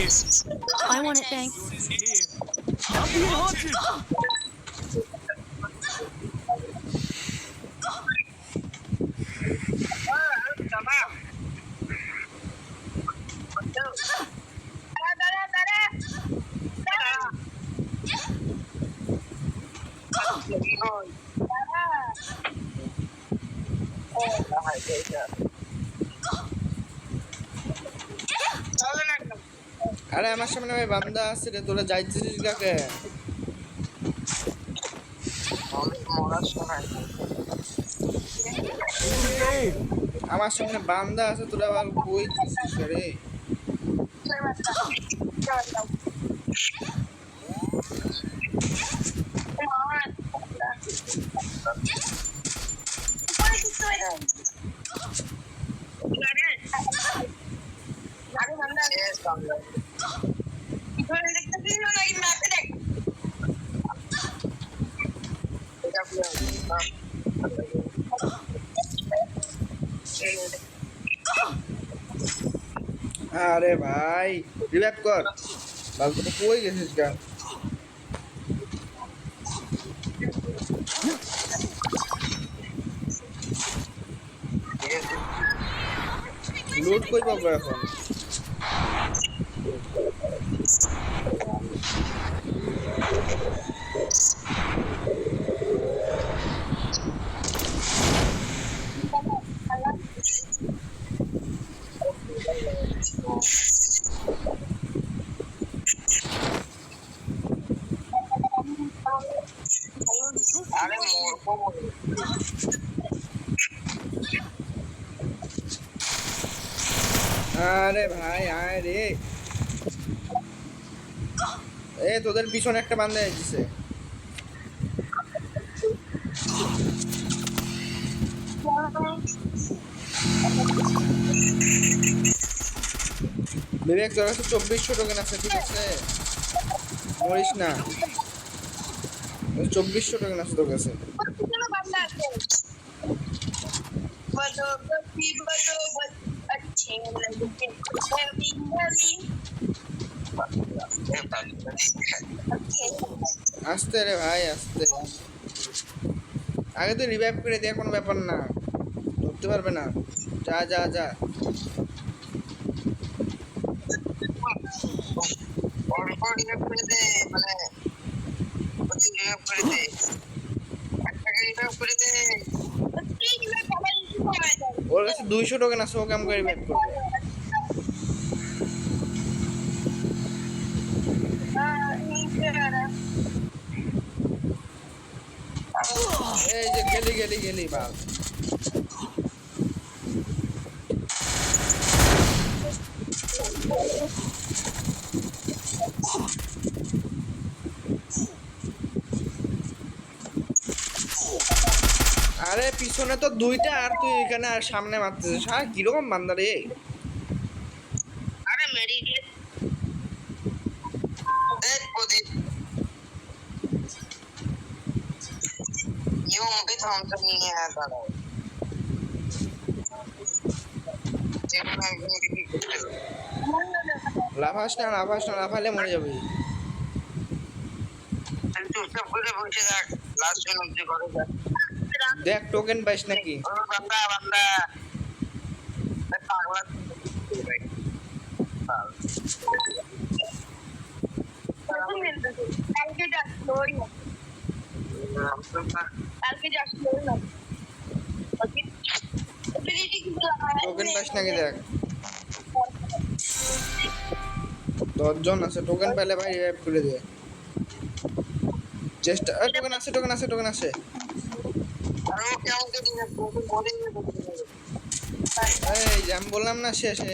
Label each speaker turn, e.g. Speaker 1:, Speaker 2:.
Speaker 1: I want it, thanks.
Speaker 2: I'm being haunted.
Speaker 3: আরে আমার সামনে ভাই বান্দা আছে রে, তোরা যাইতেছিস কাকে? আমার সামনে বান্দা আছে, তোরা আবার কইতেছিস রে? আরে ভাই রিভাইভ কর, বাল তো কই গেছিস গা? লুট কই পাবো এখন? আরে ভাই আয় রে, এ তোদের পিছনে একটা বান্দা এসেছে। বিবেক তোর কাছে 2400 টোকেন আছে, ঠিক আছে? মরিস না, 2400 টোকেন আছে তোর কাছে। আস্তে রে ভাই আস্তে, আগে তো রিভাইভ করে দেয়া, কোনো ব্যাপার না, ধরতে পারবে না। যা যা যা, ওর কাছে 200 টোকেন আছে, ওকে আমাকে রিভাইভ করবে। এই যে গেলি গেলি গেলি বাল। আরে পিছনে তো দুইটা, আর তুই এখানে আর সামনে মারতেছিস, হ্যাঁ কিরকম বান্দা রে?
Speaker 4: আরে মেরি यूं भी तो हमसे नहीं आया था
Speaker 3: লাফাস না লাফাস না, লাফালে মরে যাবি।
Speaker 4: চুপচাপ করে বসে থাক, লাস্ট টাইম অবধি করে যা।
Speaker 3: দেখ টোকেন পাইস নাকি?
Speaker 4: ও বান্দা বান্দা পাগলা কালকে যা স্টোরি কালকে যা স্টোরি
Speaker 3: টোকেন পাইস নাকি দেখ। 10 জন আছে, টোকেন পেলে ভাই রিভাইভ করে দে। চেষ্টা, টোকেন আছে টোকেন আছে টোকেন আছে।
Speaker 4: আরে ও কেমন করে দিন বলে
Speaker 3: এই যে আমি বললাম না শেষে।